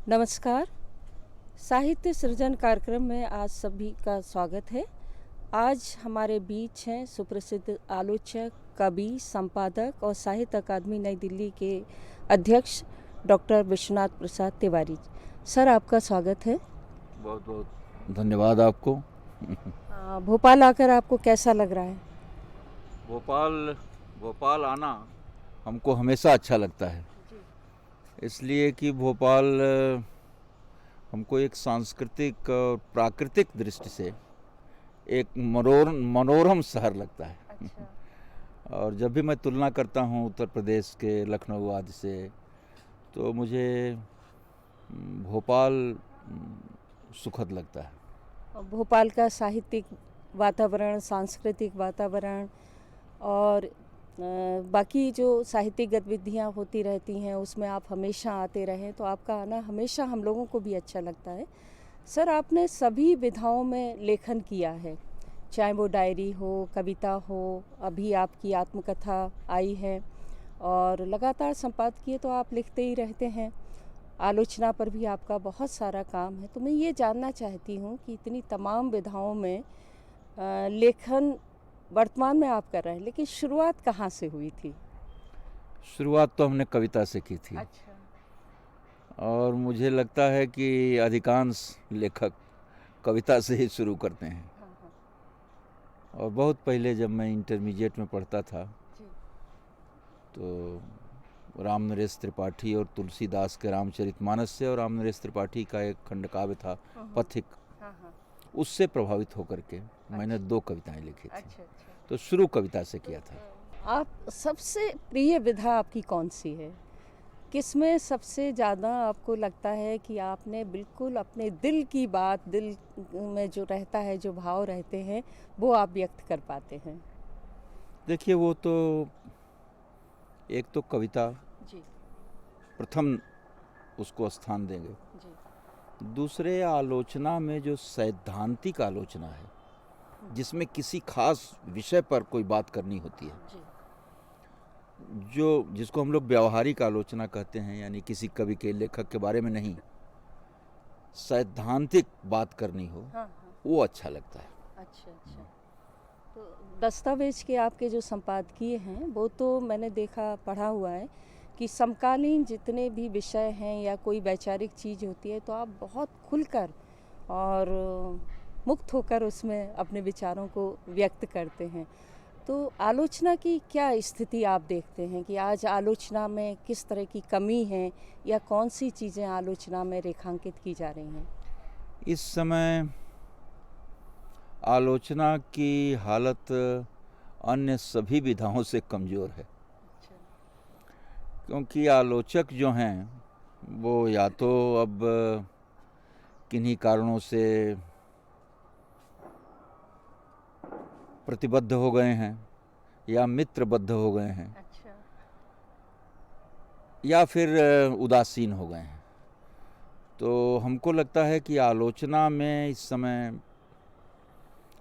नमस्कार। साहित्य सृजन कार्यक्रम में आज सभी का स्वागत है। आज हमारे बीच हैं सुप्रसिद्ध आलोचक, कवि, संपादक और साहित्य अकादमी नई दिल्ली के अध्यक्ष डॉक्टर विश्वनाथ प्रसाद तिवारी। सर, आपका स्वागत है। बहुत बहुत धन्यवाद आपको। भोपाल आकर आपको कैसा लग रहा है? भोपाल आना हमको हमेशा अच्छा लगता है, इसलिए कि भोपाल हमको एक सांस्कृतिक और प्राकृतिक दृष्टि से एक मनोरम शहर लगता है। अच्छा। और जब भी मैं तुलना करता हूँ उत्तर प्रदेश के लखनऊ आदि से, तो मुझे भोपाल सुखद लगता है। भोपाल का साहित्यिक वातावरण, सांस्कृतिक वातावरण और बाकी जो साहित्यिक गतिविधियाँ होती रहती हैं उसमें आप हमेशा आते रहें, तो आपका आना हमेशा हम लोगों को भी अच्छा लगता है। सर, आपने सभी विधाओं में लेखन किया है, चाहे वो डायरी हो, कविता हो, अभी आपकी आत्मकथा आई है और लगातार संपादकीय तो आप लिखते ही रहते हैं। आलोचना पर भी आपका बहुत सारा काम है। तो मैं ये जानना चाहती हूँ कि इतनी तमाम विधाओं में लेखन वर्तमान में आप कर रहे हैं, लेकिन शुरुआत कहाँ से हुई थी? शुरुआत तो हमने कविता से की थी। अच्छा। और मुझे लगता है कि अधिकांश लेखक कविता से ही शुरू करते हैं। हाँ, हाँ। और बहुत पहले जब मैं इंटरमीडिएट में पढ़ता था, जी। तो राम नरेश त्रिपाठी और तुलसीदास के रामचरितमानस से और राम नरेश त्रिपाठी का एक खंडकाव्य था पथिक, हाँ, हाँ। उससे प्रभावित होकर के मैंने 2 कविताएं लिखी थी। अच्छा, अच्छा। तो शुरू कविता से किया था। आप सबसे प्रिय विधा आपकी कौन सी है? किसमें सबसे ज़्यादा आपको लगता है कि आपने बिल्कुल अपने दिल की बात, दिल में जो रहता है, जो भाव रहते हैं, वो आप व्यक्त कर पाते हैं? देखिए, वो तो एक तो कविता जी। प्रथम उसको स्थान देंगे। जी। दूसरे, आलोचना में जो सैद्धांतिक आलोचना है, जिसमें किसी खास विषय पर कोई बात करनी होती है, जी। जिसको हम लोग व्यावहारिक आलोचना कहते हैं, यानी किसी कवि के, लेखक के बारे में नहीं, सैद्धांतिक बात करनी हो, हाँ, हाँ। वो अच्छा लगता है। अच्छा, अच्छा। तो दस्तावेज के आपके जो संपादकीय हैं, वो तो मैंने देखा, पढ़ा हुआ है कि समकालीन जितने भी विषय हैं या कोई वैचारिक चीज़ होती है, तो आप बहुत खुलकर और मुक्त होकर उसमें अपने विचारों को व्यक्त करते हैं। तो आलोचना की क्या स्थिति आप देखते हैं कि आज आलोचना में किस तरह की कमी है या कौन सी चीज़ें आलोचना में रेखांकित की जा रही हैं? इस समय आलोचना की हालत अन्य सभी विधाओं से कमज़ोर है, अच्छा। क्योंकि आलोचक जो हैं वो या तो अब किन्हीं कारणों से प्रतिबद्ध हो गए हैं या मित्रबद्ध हो गए हैं, अच्छा। या फिर उदासीन हो गए हैं। तो हमको लगता है कि आलोचना में इस समय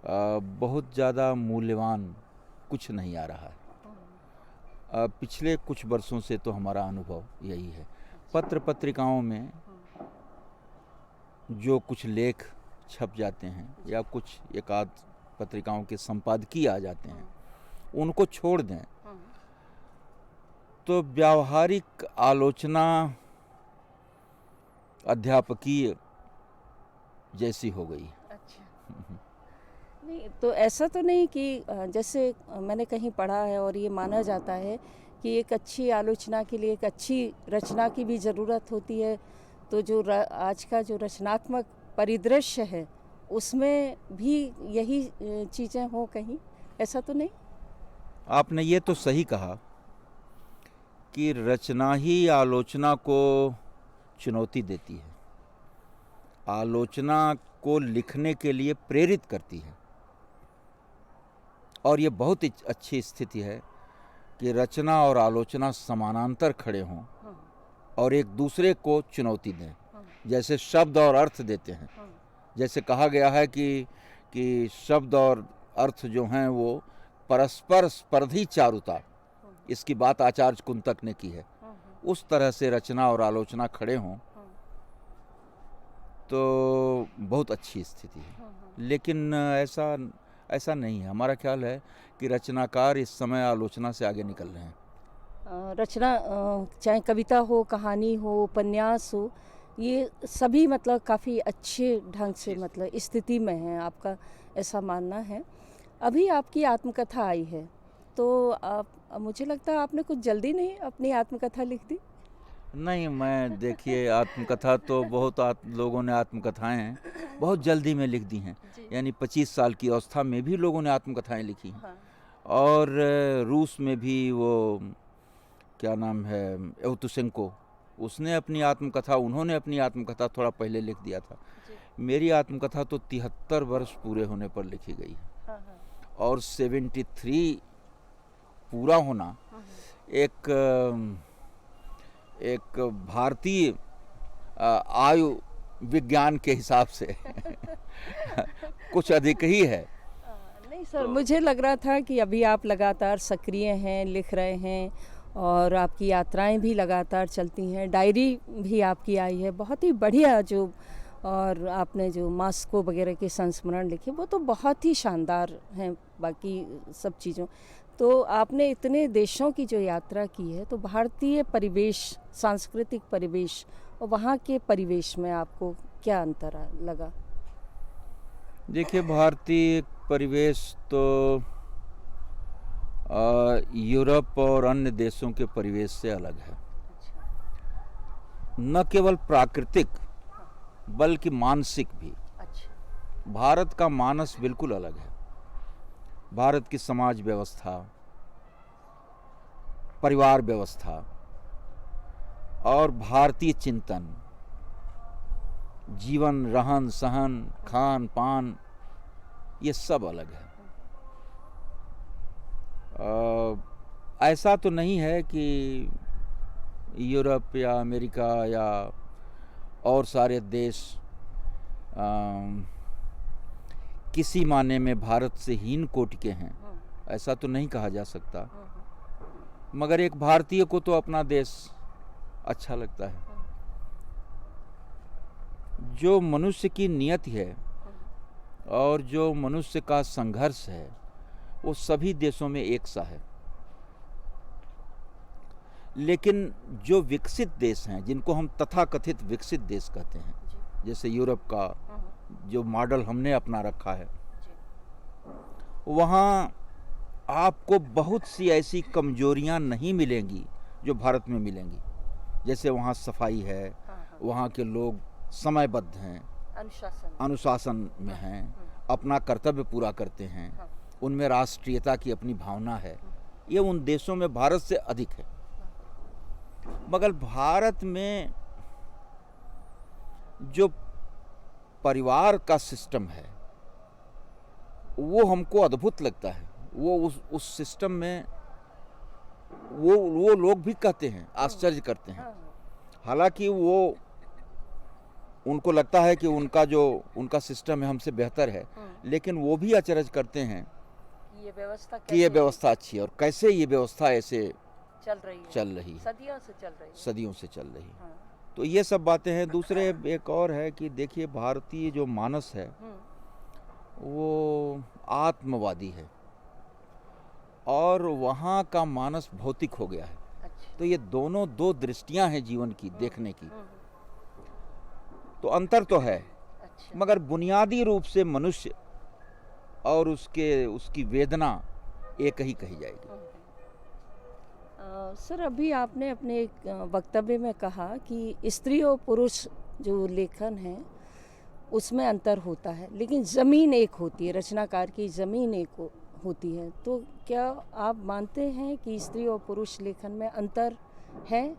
बहुत ज़्यादा मूल्यवान कुछ नहीं आ रहा है। पिछले कुछ वर्षों से तो हमारा अनुभव यही है। पत्र पत्रिकाओं में जो कुछ लेख छप जाते हैं या कुछ एकाध पत्रिकाओं के संपादकीय आ जाते हैं, उनको छोड़ दें तो व्यावहारिक आलोचना अध्यापकीय जैसी हो गई। अच्छा। नहीं, तो ऐसा तो नहीं कि जैसे मैंने कहीं पढ़ा है और ये माना जाता है कि एक अच्छी आलोचना के लिए एक अच्छी रचना की भी ज़रूरत होती है। तो जो आज का जो रचनात्मक परिदृश्य है, उसमें भी यही चीज़ें हों कहीं, ऐसा तो नहीं? आपने ये तो सही कहा कि रचना ही आलोचना को चुनौती देती है, आलोचना को लिखने के लिए प्रेरित करती है। और ये बहुत ही अच्छी स्थिति है कि रचना और आलोचना समानांतर खड़े हों और एक दूसरे को चुनौती दें, जैसे शब्द और अर्थ देते हैं। जैसे कहा गया है कि शब्द और अर्थ जो हैं वो परस्पर स्पर्धी चारुता, इसकी बात आचार्य कुंतक ने की है। उस तरह से रचना और आलोचना खड़े हों तो बहुत अच्छी स्थिति है। लेकिन ऐसा नहीं है। हमारा ख्याल है कि रचनाकार इस समय आलोचना से आगे निकल रहे हैं। रचना चाहे कविता हो, कहानी हो, उपन्यास हो, ये सभी मतलब काफ़ी अच्छे ढंग से मतलब स्थिति में हैं, आपका ऐसा मानना है। अभी आपकी आत्मकथा आई है, तो आप मुझे लगता है आपने कुछ जल्दी नहीं अपनी आत्मकथा लिख दी? नहीं, मैं देखिए आत्मकथा तो बहुत लोगों ने आत्मकथाएं हैं बहुत जल्दी में लिख दी हैं। जी। यानी 25 साल की अवस्था में भी लोगों ने आत्मकथाएं लिखी हैं। हाँ। और रूस में भी वो क्या नाम है, एवतुशेंको, उन्होंने अपनी आत्मकथा थोड़ा पहले लिख दिया था। जी। मेरी आत्मकथा तो 73 वर्ष पूरे होने पर लिखी गई है। हाँ, हाँ। और 73 पूरा होना एक भारतीय आयु विज्ञान के हिसाब से कुछ अधिक ही है। नहीं सर, मुझे लग रहा था कि अभी आप लगातार सक्रिय हैं, लिख रहे हैं और आपकी यात्राएं भी लगातार चलती हैं, डायरी भी आपकी आई है, बहुत ही बढ़िया जो, और आपने जो मास्को वगैरह के संस्मरण लिखे वो तो बहुत ही शानदार हैं बाकी सब चीज़ों। तो आपने इतने देशों की जो यात्रा की है, तो भारतीय परिवेश, सांस्कृतिक परिवेश और वहाँ के परिवेश में आपको क्या अंतर लगा? देखिए, भारतीय परिवेश तो यूरोप और अन्य देशों के परिवेश से अलग है। न केवल प्राकृतिक बल्कि मानसिक भी। भारत का मानस बिल्कुल अलग है। भारत की समाज व्यवस्था, परिवार व्यवस्था और भारतीय चिंतन, जीवन, रहन सहन, खान पान, ये सब अलग है। ऐसा तो नहीं है कि यूरोप या अमेरिका या और सारे देश किसी माने में भारत से हीन कोटि के हैं, ऐसा तो नहीं कहा जा सकता। मगर एक भारतीय को तो अपना देश अच्छा लगता है। जो मनुष्य की नियति है और जो मनुष्य का संघर्ष है, वो सभी देशों में एक सा है। लेकिन जो विकसित देश हैं, जिनको हम तथाकथित विकसित देश कहते हैं, जैसे यूरोप का जो मॉडल हमने अपना रखा है, वहाँ आपको बहुत सी ऐसी कमजोरियाँ नहीं मिलेंगी जो भारत में मिलेंगी। जैसे वहाँ सफाई है, वहाँ के लोग समयबद्ध हैं, अनुशासन में हैं, अपना कर्तव्य पूरा करते हैं, उनमें राष्ट्रीयता की अपनी भावना है। ये उन देशों में भारत से अधिक है। मगर भारत में जो परिवार का सिस्टम है वो हमको अद्भुत लगता है। वो उस सिस्टम में वो लोग भी कहते हैं, आश्चर्य करते हैं। हालांकि वो उनको लगता है कि उनका सिस्टम है हमसे बेहतर है, लेकिन वो भी अचरज करते हैं कि ये व्यवस्था अच्छी है और कैसे ये व्यवस्था ऐसे चल रही है, सदियों से चल रही है। तो ये सब बातें हैं। दूसरे एक और है कि देखिए, भारतीय जो मानस है वो आत्मवादी है और वहाँ का मानस भौतिक हो गया है। तो ये दोनों दो दृष्टियाँ हैं जीवन की देखने की। तो अंतर तो है, मगर बुनियादी रूप से मनुष्य और उसकी वेदना एक ही कही जाएगी। सर, अभी आपने अपने एक वक्तव्य में कहा कि स्त्री और पुरुष जो लेखन है उसमें अंतर होता है, लेकिन ज़मीन एक होती है, रचनाकार की ज़मीन एक होती है। तो क्या आप मानते हैं कि स्त्री और पुरुष लेखन में अंतर है,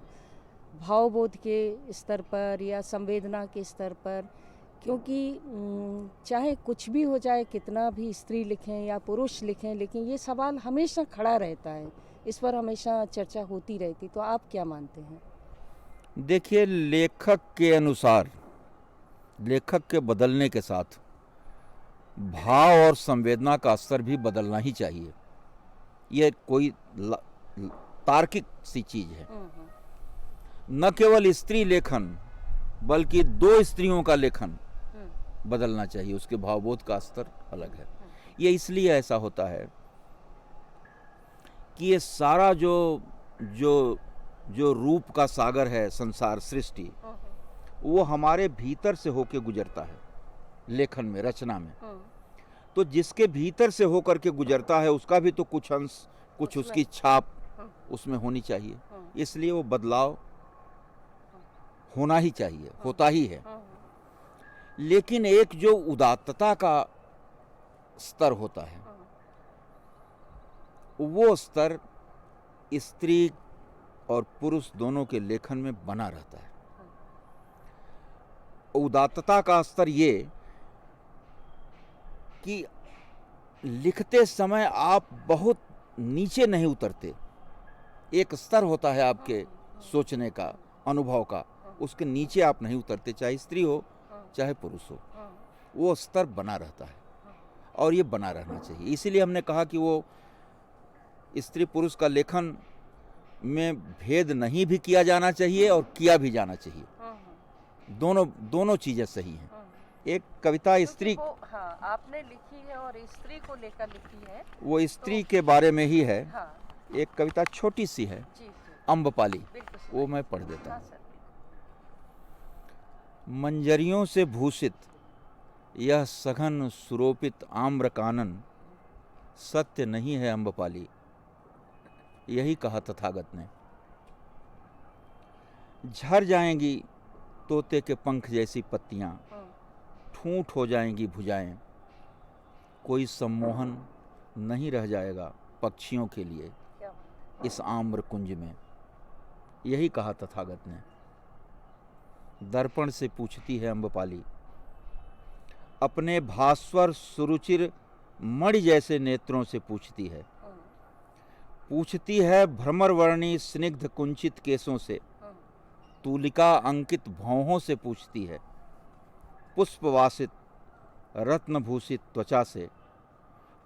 भावबोध के स्तर पर या संवेदना के स्तर पर? क्योंकि चाहे कुछ भी हो जाए, कितना भी स्त्री लिखें या पुरुष लिखें, लेकिन ये सवाल हमेशा खड़ा रहता है, इस पर हमेशा चर्चा होती रहती। तो आप क्या मानते हैं? देखिए, लेखक के अनुसार, लेखक के बदलने के साथ भाव और संवेदना का स्तर भी बदलना ही चाहिए। ये कोई तार्किक सी चीज है। न केवल स्त्री लेखन बल्कि दो स्त्रियों का लेखन बदलना चाहिए, उसके भावबोध का स्तर अलग है। ये इसलिए ऐसा होता है कि ये सारा जो जो जो रूप का सागर है संसार सृष्टि, वो हमारे भीतर से होके गुजरता है लेखन में, रचना में। तो जिसके भीतर से होकर के गुजरता है उसका भी तो कुछ अंश, कुछ उसकी छाप उसमें होनी चाहिए। इसलिए वो बदलाव होना ही चाहिए, होता ही है। लेकिन एक जो उदात्तता का स्तर होता है, वो स्तर स्त्री और पुरुष दोनों के लेखन में बना रहता है। उदात्तता का स्तर ये कि लिखते समय आप बहुत नीचे नहीं उतरते। एक स्तर होता है आपके सोचने का, अनुभव का, उसके नीचे आप नहीं उतरते, चाहे स्त्री हो चाहे पुरुष हो। वो स्तर बना रहता है और ये बना रहना चाहिए। इसीलिए हमने कहा कि वो स्त्री पुरुष का लेखन में भेद नहीं भी किया जाना चाहिए और किया भी जाना चाहिए। दोनों चीजें सही हैं। एक कविता स्त्री आपने लिखी है और स्त्री को लेकर लिखी है, वो स्त्री के बारे में ही है। हाँ, एक कविता छोटी सी है, अम्बपाली, वो मैं पढ़ देता हूँ। मंजरियों से भूषित यह सघन सुरोपित आम्र कानन सत्य नहीं है अम्बपाली, यही कहा तथागत ने। झड़ जाएंगी तोते के पंख जैसी पत्तियां, ठूंठ हो जाएंगी भुजाएं, कोई सम्मोहन नहीं रह जाएगा पक्षियों के लिए इस आम्र कुंज में, यही कहा तथागत ने। दर्पण से पूछती है अम्बपाली, अपने भास्वर सुरुचिर मणि जैसे नेत्रों से पूछती है। पूछती है भ्रमरवर्णी स्निग्ध कुंचित केसों से, तूलिका अंकित भौहों से पूछती है। पुष्पवासित रत्नभूषित त्वचा से,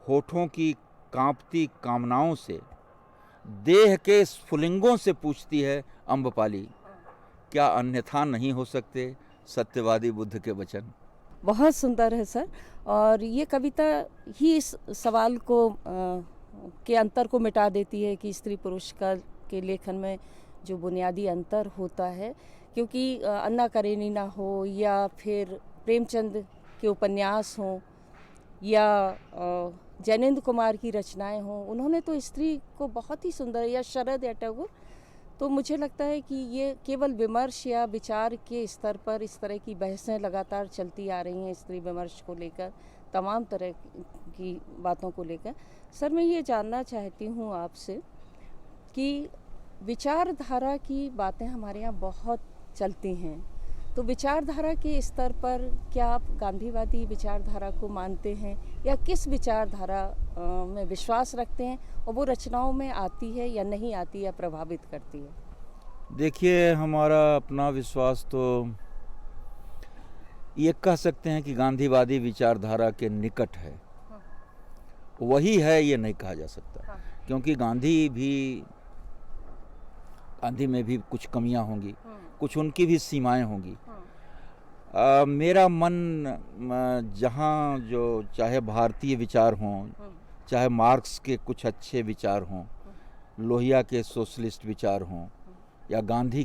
होठों की कांपती कामनाओं से, देह के स्फुलिंगों से पूछती है अम्बपाली, क्या अन्यथा नहीं हो सकते सत्यवादी बुद्ध के वचन। बहुत सुंदर है सर। और ये कविता ही इस सवाल को के अंतर को मिटा देती है कि स्त्री पुरुष का के लेखन में जो बुनियादी अंतर होता है। क्योंकि अन्ना करेनिना हो या फिर प्रेमचंद के उपन्यास हों या जैनेंद्र कुमार की रचनाएं हों, उन्होंने तो स्त्री को बहुत ही सुंदर, या शरद या टैगोर, तो मुझे लगता है कि ये केवल विमर्श या विचार के स्तर पर इस तरह की बहसें लगातार चलती आ रही हैं स्त्री विमर्श को लेकर, तमाम तरह की बातों को लेकर। सर, मैं ये जानना चाहती हूँ आपसे कि विचारधारा की बातें हमारे यहाँ बहुत चलती हैं, तो विचारधारा के स्तर पर क्या आप गांधीवादी विचारधारा को मानते हैं या किस विचारधारा में विश्वास रखते हैं, और वो रचनाओं में आती है या नहीं आती या प्रभावित करती है? देखिए, हमारा अपना विश्वास तो ये कह सकते हैं कि गांधीवादी विचारधारा के निकट है। वही है ये नहीं कहा जा सकता, क्योंकि गांधी में भी कुछ कमियां होंगी, कुछ उनकी भी सीमाएं होंगी। मेरा मन जहाँ जो चाहे भारतीय विचार हों, चाहे मार्क्स के कुछ अच्छे विचार हों, लोहिया के सोशलिस्ट विचार हों, या गांधी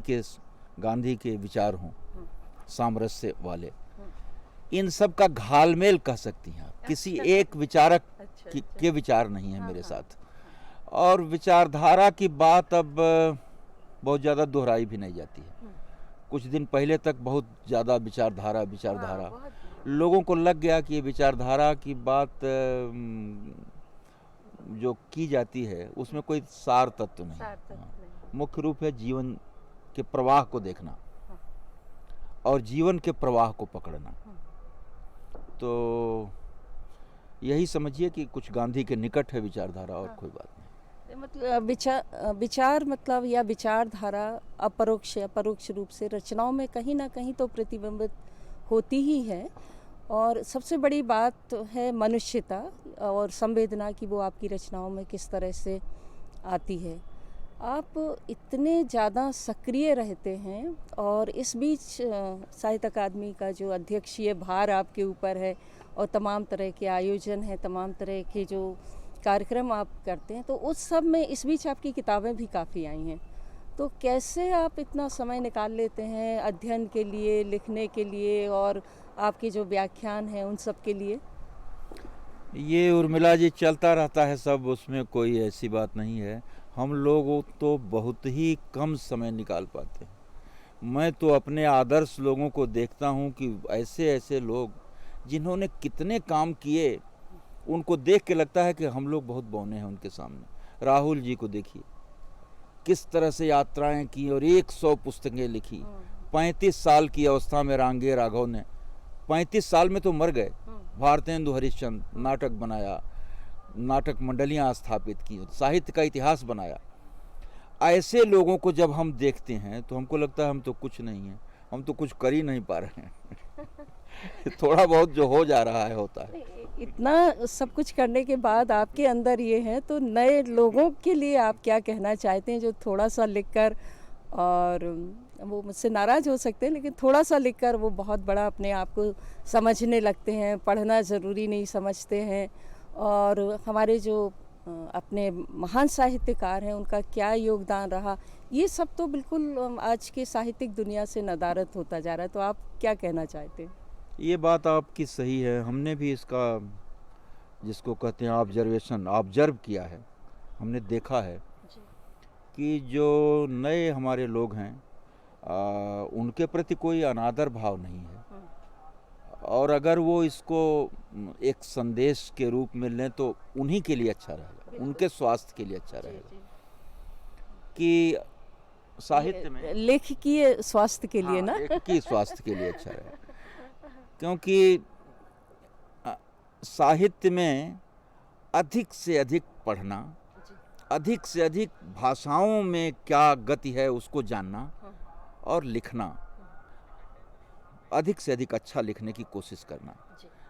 के विचार हों सामरस्य वाले, इन सब का घालमेल कह सकती हैं आप। किसी एक विचारक के विचार नहीं है मेरे साथ। और विचारधारा की बात अब बहुत ज़्यादा दोहराई भी नहीं जाती है। कुछ दिन पहले तक बहुत ज़्यादा विचारधारा लोगों को लग गया कि ये विचारधारा की बात जो की जाती है उसमें कोई सार तत्व नहीं। मुख्य रूप है जीवन के प्रवाह को देखना और जीवन के प्रवाह को पकड़ना। तो यही समझिए कि कुछ गांधी के निकट है विचारधारा, और कोई बात नहीं। मतलब विचार मतलब या विचारधारा अपरोक्ष रूप से रचनाओं में कहीं ना कहीं तो प्रतिबिंबित होती ही है। और सबसे बड़ी बात है मनुष्यता और संवेदना की, वो आपकी रचनाओं में किस तरह से आती है। आप इतने ज़्यादा सक्रिय रहते हैं और इस बीच साहित्य अकादमी का जो अध्यक्षीय भार आपके ऊपर है और तमाम तरह के आयोजन हैं, तमाम तरह के जो कार्यक्रम आप करते हैं, तो उस सब में इस बीच आपकी किताबें भी काफ़ी आई हैं। तो कैसे आप इतना समय निकाल लेते हैं अध्ययन के लिए, लिखने के लिए और आपके जो व्याख्यान हैं उन सब के लिए? ये उर्मिला जी चलता रहता है सब, उसमें कोई ऐसी बात नहीं है। हम लोग तो बहुत ही कम समय निकाल पाते हैं। मैं तो अपने आदर्श लोगों को देखता हूँ कि ऐसे ऐसे लोग जिन्होंने कितने काम किए, उनको देख के लगता है कि हम लोग बहुत बौने हैं उनके सामने। राहुल जी को देखिए, किस तरह से यात्राएं की और 100 पुस्तकें लिखी। 35 साल की अवस्था में रांगे राघव ने, 35 साल में तो मर गए। भारतेंदु हरिश्चंद्र नाटक बनाया, नाटक मंडलियां स्थापित की, साहित्य का इतिहास बनाया। ऐसे लोगों को जब हम देखते हैं तो हमको लगता है हम तो कुछ नहीं है, हम तो कुछ कर ही नहीं पा रहे हैं। थोड़ा बहुत जो हो जा रहा है होता है। इतना सब कुछ करने के बाद आपके अंदर ये है, तो नए लोगों के लिए आप क्या कहना चाहते हैं जो थोड़ा सा लिखकर, और वो मुझसे नाराज़ हो सकते हैं, लेकिन थोड़ा सा लिखकर वो बहुत बड़ा अपने आप को समझने लगते हैं, पढ़ना ज़रूरी नहीं समझते हैं, और हमारे जो अपने महान साहित्यकार हैं उनका क्या योगदान रहा, ये सब तो बिल्कुल आज के साहित्यिक दुनिया से नदारद होता जा रहा है। तो आप क्या कहना चाहते हैं? ये बात आपकी सही है। हमने भी इसका, जिसको कहते हैं ऑब्जर्वेशन, ऑब्जर्व किया है। हमने देखा है कि जो नए हमारे लोग हैं उनके प्रति कोई अनादर भाव नहीं है, और अगर वो इसको एक संदेश के रूप में लें तो उन्हीं के लिए अच्छा रहेगा, उनके स्वास्थ्य के लिए अच्छा रहेगा कि साहित्य में लेख की स्वास्थ्य के लिए ना, लेख की स्वास्थ्य के लिए अच्छा रहेगा। क्योंकि साहित्य में अधिक से अधिक पढ़ना, अधिक से अधिक भाषाओं में क्या गति है उसको जानना और लिखना, अधिक से अधिक अच्छा लिखने की कोशिश करना,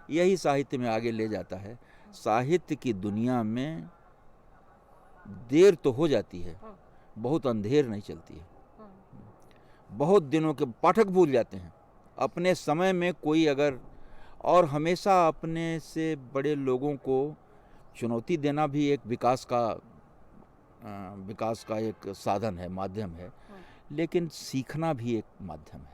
यही साहित्य में आगे ले जाता है। साहित्य की दुनिया में देर तो हो जाती है, बहुत अंधेर नहीं चलती है। बहुत दिनों के पाठक भूल जाते हैं अपने समय में कोई अगर, और हमेशा अपने से बड़े लोगों को चुनौती देना भी एक विकास का एक साधन है, माध्यम है, लेकिन सीखना भी एक माध्यम है।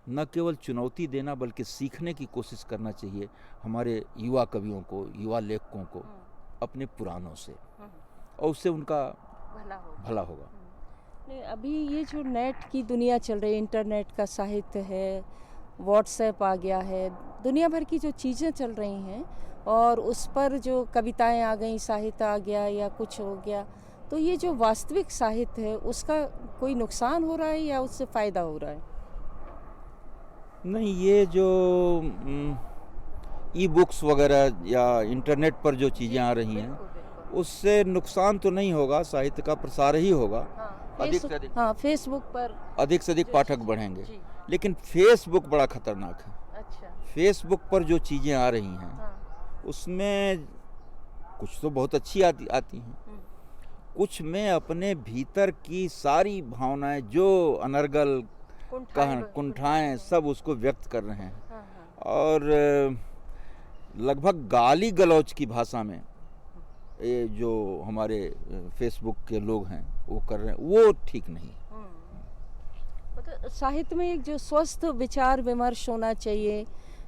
न केवल चुनौती देना बल्कि सीखने की कोशिश करना चाहिए हमारे युवा कवियों को, युवा लेखकों को अपने पुरानों से, और उससे उनका भला होगा। नहीं, अभी ये जो नेट की दुनिया चल रही है, इंटरनेट का साहित्य है, व्हाट्सएप आ गया है, दुनिया भर की जो चीज़ें चल रही हैं, और उस पर जो कविताएं आ गई, साहित्य आ गया या कुछ हो गया, तो ये जो वास्तविक साहित्य है उसका कोई नुकसान हो रहा है या उससे फ़ायदा हो रहा है? नहीं, ये जो ई बुक्स वगैरह या इंटरनेट पर जो चीज़ें आ रही हैं उससे नुकसान तो नहीं होगा, साहित्य का प्रसार ही होगा। अधिक से अधिक, हाँ, फेसबुक पर अधिक से अधिक पाठक बढ़ेंगे। लेकिन फेसबुक बड़ा खतरनाक है। अच्छा। फेसबुक पर जो चीज़ें आ रही हैं उसमें कुछ तो बहुत अच्छी आती हैं, कुछ में अपने भीतर की सारी भावनाएं, जो अनर्गल कुंठाएं, सब उसको व्यक्त कर रहे हैं, और लगभग गाली गलौज की भाषा में ये जो हमारे फेसबुक के लोग हैं वो कर रहे हैं, वो ठीक नहीं। मतलब साहित्य में एक जो स्वस्थ विचार विमर्श होना चाहिए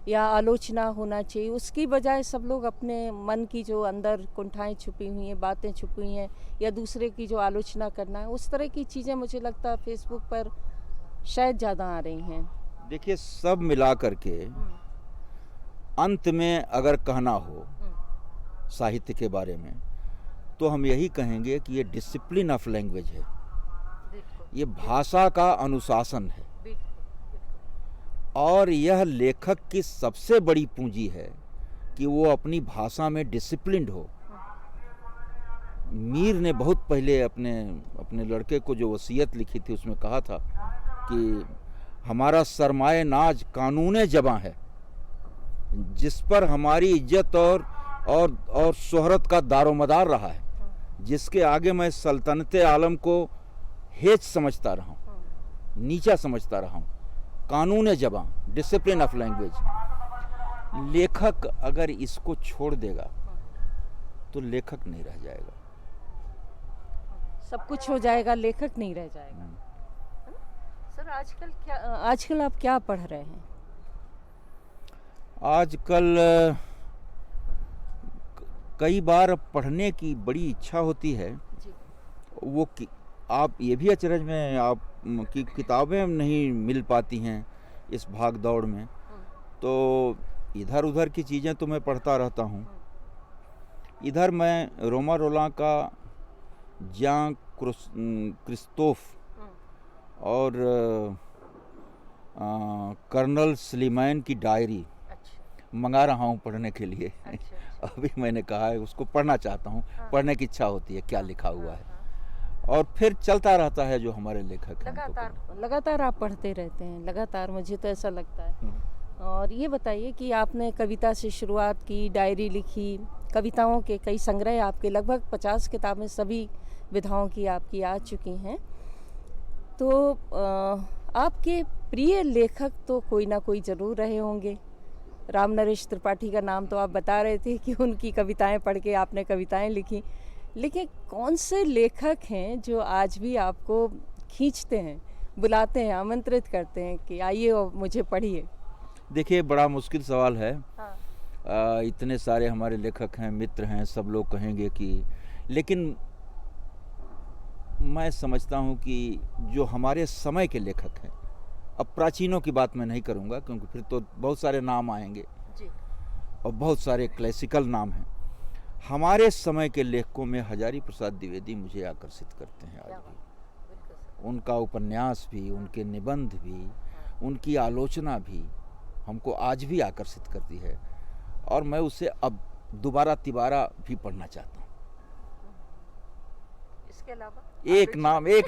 या आलोचना होना चाहिए, उसकी बजाय सब लोग अपने मन की जो अंदर कुंठाएं छुपी हुई हैं, बातें छुपी हुई हैं, या दूसरे की जो आलोचना करना है, उस तरह की चीज़ें मुझे लगता है फेसबुक पर शायद ज़्यादा आ रही हैं। देखिए, सब मिला करके अंत में अगर कहना हो साहित्य के बारे में तो हम यही कहेंगे कि ये डिसिप्लिन ऑफ लैंग्वेज है, ये भाषा का अनुशासन है, और यह लेखक की सबसे बड़ी पूंजी है कि वो अपनी भाषा में डिसिप्लिन्ड हो। मीर ने बहुत पहले अपने लड़के को जो वसीयत लिखी थी उसमें कहा था कि हमारा सरमाए नाज कानूने जबां है, जिस पर हमारी इज्जत और शोहरत का दारोमदार रहा है, जिसके आगे मैं सल्तनत आलम को हेच समझता रहा हूँ, नीचा समझता रहा हूँ, कानून ज़बां, डिसिप्लिन ऑफ लैंग्वेज। लेखक अगर इसको छोड़ देगा तो लेखक नहीं रह जाएगा। सब कुछ हो जाएगा, लेखक नहीं रह जाएगा। है ना? सर आजकल आप क्या पढ़ रहे हैं? आजकल कई बार पढ़ने की बड़ी इच्छा होती है। जी। वो आप ये भी अचरज में आप की किताबें नहीं मिल पाती हैं इस भाग दौड़ में, तो इधर उधर की चीज़ें तो मैं पढ़ता रहता हूँ। इधर मैं रोमा रोलां का जां क्रिस्तोफ और कर्नल स्लीमैन की डायरी मंगा रहा हूँ पढ़ने के लिए। अभी मैंने कहा है उसको पढ़ना चाहता हूँ, पढ़ने की इच्छा होती है क्या लिखा हुआ है, और फिर चलता रहता है जो हमारे लेखक हैं। लगातार आप पढ़ते रहते हैं, लगातार, मुझे तो ऐसा लगता है। और ये बताइए कि आपने कविता से शुरुआत की, डायरी लिखी, कविताओं के कई संग्रह आपके, लगभग 50 किताबें सभी विधाओं की आपकी आ चुकी हैं। तो आपके प्रिय लेखक तो कोई ना कोई ज़रूर रहे होंगे। रामनरेश त्रिपाठी का नाम तो आप बता रहे थे कि उनकी कविताएं पढ़ के आपने कविताएं लिखी, लेकिन कौन से लेखक हैं जो आज भी आपको खींचते हैं, बुलाते हैं, आमंत्रित करते हैं कि आइए और मुझे पढ़िए? देखिए, बड़ा मुश्किल सवाल है। हाँ। इतने सारे हमारे लेखक हैं, मित्र हैं, सब लोग कहेंगे कि, लेकिन मैं समझता हूँ कि जो हमारे समय के लेखक हैं, अब प्राचीनों की बात मैं नहीं करूँगा क्योंकि फिर तो बहुत सारे नाम आएंगे जी। और बहुत सारे क्लासिकल नाम हैं। हमारे समय के लेखकों में हजारी प्रसाद द्विवेदी मुझे आकर्षित करते हैं आज भी। उनका उपन्यास भी, उनके निबंध भी, उनकी आलोचना भी हमको आज भी आकर्षित करती है, और मैं उसे अब दोबारा तिबारा भी पढ़ना चाहता हूँ। इसके अलावा एक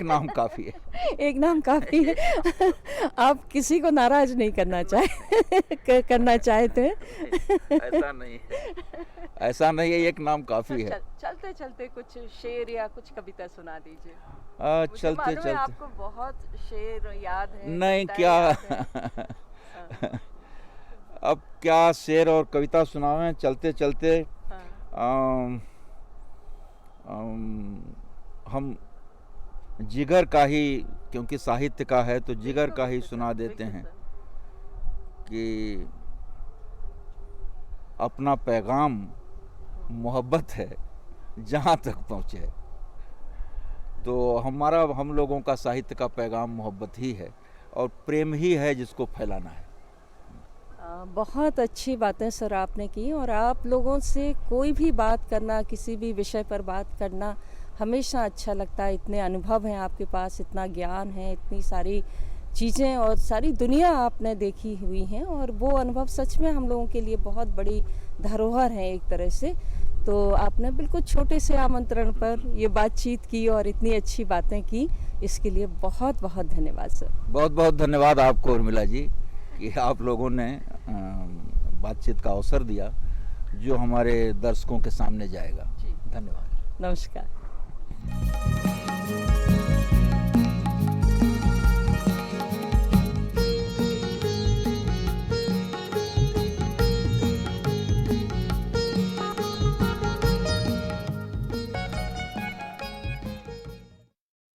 नाम काफ़ी है। एक नाम काफ़ी है। आप किसी को नाराज नहीं करना चाहते हैं। ऐसा नहीं है, एक नाम काफ़ी है। चलते चलते कुछ शेर या कुछ कविता सुना दीजिए। चलते चलते आपको बहुत शेर याद है? नहीं, क्या अब क्या शेर और कविता सुनावें? चलते चलते हम जिगर का ही, क्योंकि साहित्य का है तो जिगर का ही सुना देते हैं कि अपना पैगाम मोहब्बत है जहाँ तक पहुँचे। तो हम लोगों का साहित्य का पैगाम मोहब्बत ही है और प्रेम ही है जिसको फैलाना है। बहुत अच्छी बातें सर आपने की, और आप लोगों से कोई भी बात करना, किसी भी विषय पर बात करना हमेशा अच्छा लगता है। इतने अनुभव हैं आपके पास, इतना ज्ञान है, इतनी सारी चीज़ें और सारी दुनिया आपने देखी हुई हैं, और वो अनुभव सच में हम लोगों के लिए बहुत बड़ी धरोहर है एक तरह से। तो आपने बिल्कुल छोटे से आमंत्रण पर ये बातचीत की और इतनी अच्छी बातें की, इसके लिए बहुत बहुत धन्यवाद सर। बहुत बहुत धन्यवाद आपको उर्मिला जी कि आप लोगों ने बातचीत का अवसर दिया जो हमारे दर्शकों के सामने जाएगा। धन्यवाद। नमस्कार।